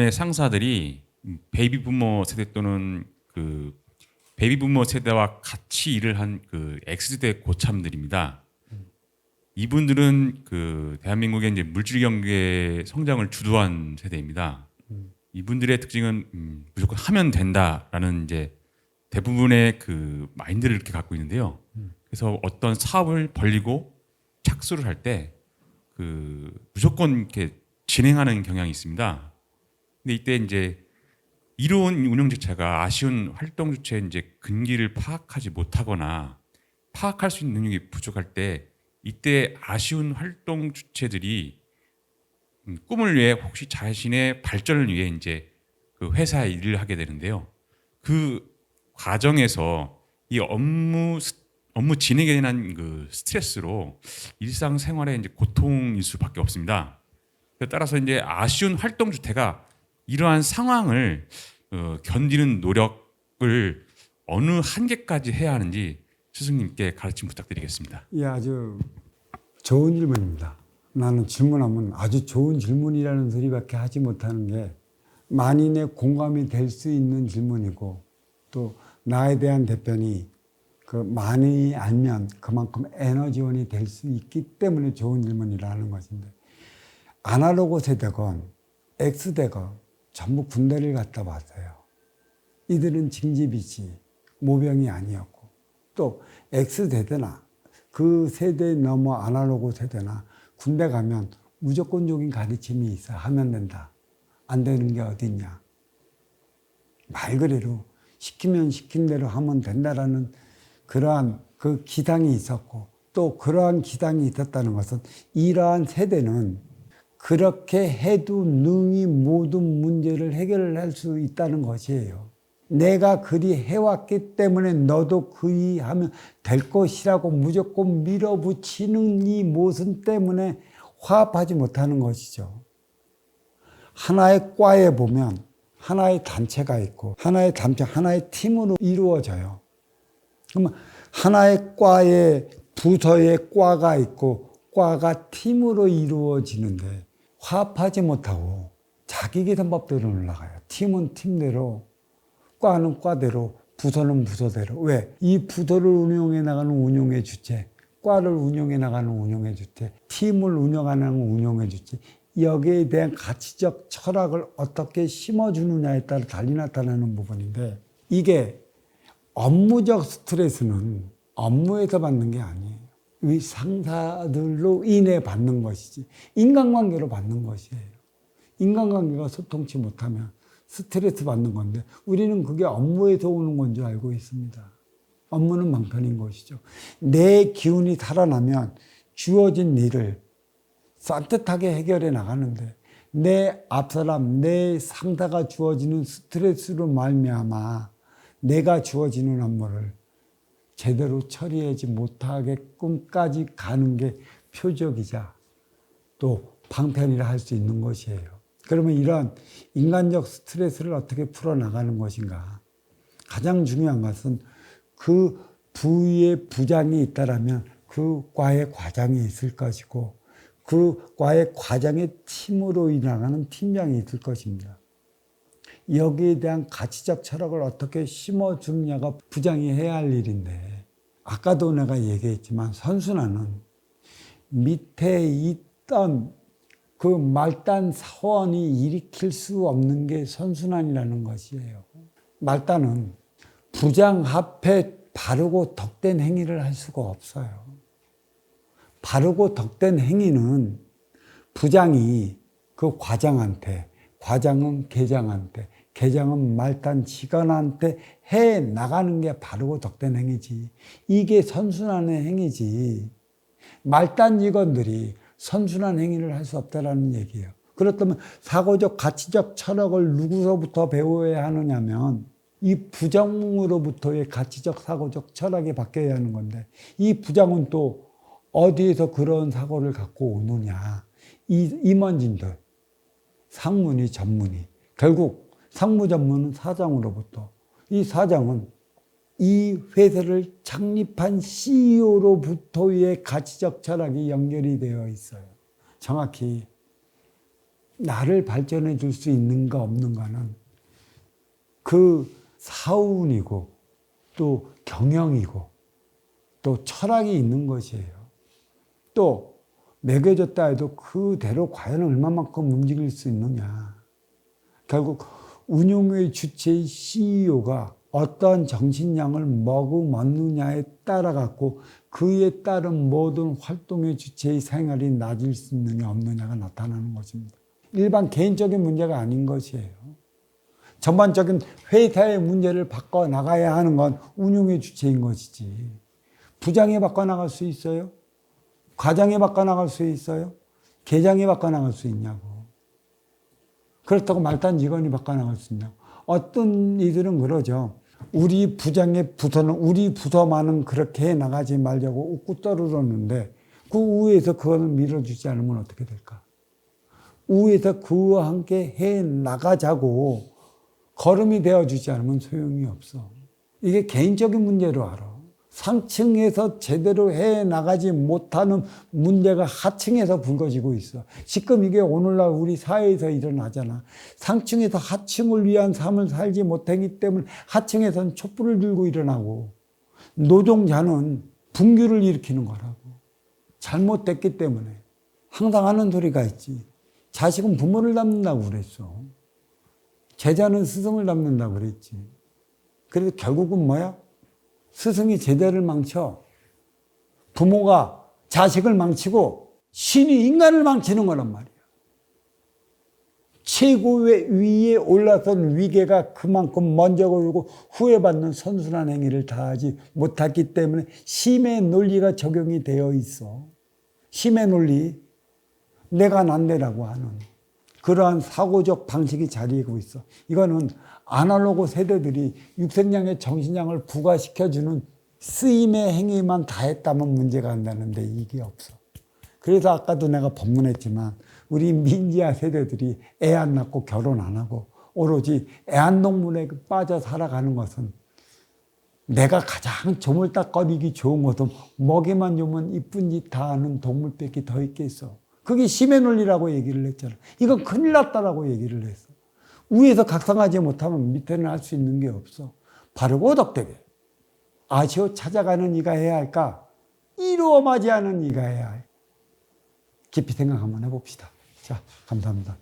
대부분의 상사들이 베이비 부모 세대 또는 그 베이비 부모 세대와 같이 일을 한 그 X세대 고참들입니다. 이분들은 그 대한민국의 이제 물질 경제 성장을 주도한 세대입니다. 이분들의 특징은 무조건 하면 된다라는 이제 대부분의 그 마인드를 이렇게 갖고 있는데요. 그래서 어떤 사업을 벌리고 착수를 할 때 그 무조건 이렇게 진행하는 경향이 있습니다. 근데 이때 이제 이로운 운영 주체가 아쉬운 활동 주체의 이제 근기를 파악하지 못하거나 파악할 수 있는 능력이 부족할 때 이때 아쉬운 활동 주체들이 꿈을 위해 혹시 자신의 발전을 위해 이제 그 회사에 일을 하게 되는데요. 그 과정에서 이 업무 진행에 대한 그 스트레스로 일상생활에 이제 고통일 수밖에 없습니다. 따라서 이제 아쉬운 활동 주체가 이러한 상황을 견디는 노력을 어느 한계까지 해야 하는지 스승님께 가르침 부탁드리겠습니다. 예, 아주 좋은 질문입니다. 나는 질문하면 아주 좋은 질문이라는 소리밖에 하지 못하는 게 만인의 공감이 될 수 있는 질문이고 또 나에 대한 답변이 그 많이 알면 그만큼 에너지원이 될 수 있기 때문에 좋은 질문이라는 것인데 아날로그 세대건 X대건 전부 군대를 갔다 왔어요. 이들은 징집이지 모병이 아니었고 또 X세대나 그 세대 넘어 아날로그 세대나 군대 가면 무조건적인 가르침이 있어. 하면 된다. 안 되는 게 어딨냐. 말 그대로 시키면 시킨 대로 하면 된다라는 그러한 그 기당이 있었고 또 그러한 기당이 있었다는 것은 이러한 세대는 그렇게 해도 능히 모든 문제를 해결할 수 있다는 것이에요. 내가 그리 해왔기 때문에 너도 그리 하면 될 것이라고 무조건 밀어붙이는 이 모순 때문에 화합하지 못하는 것이죠. 하나의 과에 보면 하나의 단체가 있고 하나의 단체, 하나의 팀으로 이루어져요. 그러면 하나의 과에 부서의 과가 있고 과가 팀으로 이루어지는데 화합하지 못하고 자기 계산법대로 올라가요. 팀은 팀대로, 과는 과대로, 부서는 부서대로. 왜? 이 부서를 운영해 나가는 운영의 주체, 과를 운영해 나가는 운영의 주체, 팀을 운영하는 운영의 주체, 여기에 대한 가치적 철학을 어떻게 심어주느냐에 따라 달리 나타나는 부분인데 이게 업무적 스트레스는 업무에서 받는 게 아니에요. 이 상사들로 인해 받는 것이지 인간관계로 받는 것이에요. 인간관계가 소통치 못하면 스트레스 받는 건데 우리는 그게 업무에서 오는 건 줄 알고 있습니다. 업무는 방편인 것이죠. 내 기운이 살아나면 주어진 일을 산뜻하게 해결해 나가는데 내 앞사람, 내 상사가 주어지는 스트레스로 말미암아 내가 주어지는 업무를 제대로 처리하지 못하게끔까지 가는 게 표적이자 또 방편이라 할 수 있는 것이에요. 그러면 이런 인간적 스트레스를 어떻게 풀어나가는 것인가. 가장 중요한 것은 그 부위에 부장이 있다라면 그 과에 과장이 있을 것이고 그 과의 과장의 팀으로 일어나가는 팀장이 있을 것입니다. 여기에 대한 가치적 철학을 어떻게 심어주느냐가 부장이 해야 할 일인데 아까도 내가 얘기했지만 선순환은 밑에 있던 그 말단 사원이 일으킬 수 없는 게 선순환이라는 것이에요. 말단은 부장 앞에 바르고 덕된 행위를 할 수가 없어요. 바르고 덕된 행위는 부장이 그 과장한테, 과장은 계장한테, 계장은 말단 직원한테 해 나가는 게 바르고 덕된 행위지. 이게 선순환의 행위지. 말단 직원들이 선순환 행위를 할 수 없다라는 얘기예요. 그렇다면 사고적 가치적 철학을 누구로부터 배워야 하느냐면 이 부장으로부터의 가치적 사고적 철학이 바뀌어야 하는 건데 이 부장은 또 어디에서 그런 사고를 갖고 오느냐. 이 임원진들, 상무니 전무니 결국 상무 전무는 사장으로부터 이 사장은 이 회사를 창립한 CEO로부터의 가치적 철학이 연결이 되어 있어요. 정확히 나를 발전해 줄 수 있는가 없는가는 그 사운이고 또 경영이고 또 철학이 있는 것이에요. 또 매겨졌다 해도 그대로 과연 얼마만큼 움직일 수 있느냐. 결국 운용의 주체의 CEO가 어떠한 정신량을 머금었느냐에 따라 갖고 그에 따른 모든 활동의 주체의 생활이 낮을 수 있느냐 없느냐가 나타나는 것입니다. 일반 개인적인 문제가 아닌 것이에요. 전반적인 회사의 문제를 바꿔나가야 하는 건 운용의 주체인 것이지. 부장이 바꿔나갈 수 있어요? 과장이 바꿔나갈 수 있어요? 계장이 바꿔나갈 수 있냐고. 그렇다고 말단 직원이 바꿔나갈 수 있냐고. 어떤 이들은 그러죠. 우리 부장의 부서는 우리 부서만은 그렇게 해나가지 말자고 웃고 떠들었는데 그 위에서 그거를 밀어주지 않으면 어떻게 될까? 위에서 그와 함께 해나가자고 걸음이 되어주지 않으면 소용이 없어. 이게 개인적인 문제로 알아. 상층에서 제대로 해나가지 못하는 문제가 하층에서 불거지고 있어. 지금 이게 오늘날 우리 사회에서 일어나잖아. 상층에서 하층을 위한 삶을 살지 못하기 때문에 하층에서는 촛불을 들고 일어나고 노동자는 분규를 일으키는 거라고. 잘못됐기 때문에. 항상 하는 소리가 있지. 자식은 부모를 닮는다고 그랬어. 제자는 스승을 닮는다고 그랬지. 그래서 결국은 뭐야? 스승이 제자를 망쳐. 부모가 자식을 망치고 신이 인간을 망치는 거란 말이야. 최고의 위에 올라선 위계가 그만큼 먼저 걸고 후회받는 선순환 행위를 다하지 못했기 때문에 심의 논리가 적용이 되어 있어. 심의 논리, 내가 난데라고 하는 그러한 사고적 방식이 자리하고 있어. 이거는 아날로그 세대들이 육생량의 정신량을 부과시켜주는 쓰임의 행위만 다 했다면 문제가 안 나는데 이게 없어. 그래서 아까도 내가 법문했지만 우리 민지아 세대들이 애 안 낳고 결혼 안 하고 오로지 애완동물에 빠져 살아가는 것은 내가 가장 조물딱거리기 좋은 것은 먹이만 주면 이쁜 짓 다 하는 동물밖에 더 있겠어. 그게 심의 논리라고 얘기를 했잖아. 이건 큰일 났다라고 얘기를 했어. 위에서 각성하지 못하면 밑에는 할 수 있는 게 없어. 바르고 덕되게 아시오 찾아가는 이가 해야 할까? 이루어 맞이하는 이가 해야 해. 깊이 생각 한번 해봅시다. 자, 감사합니다.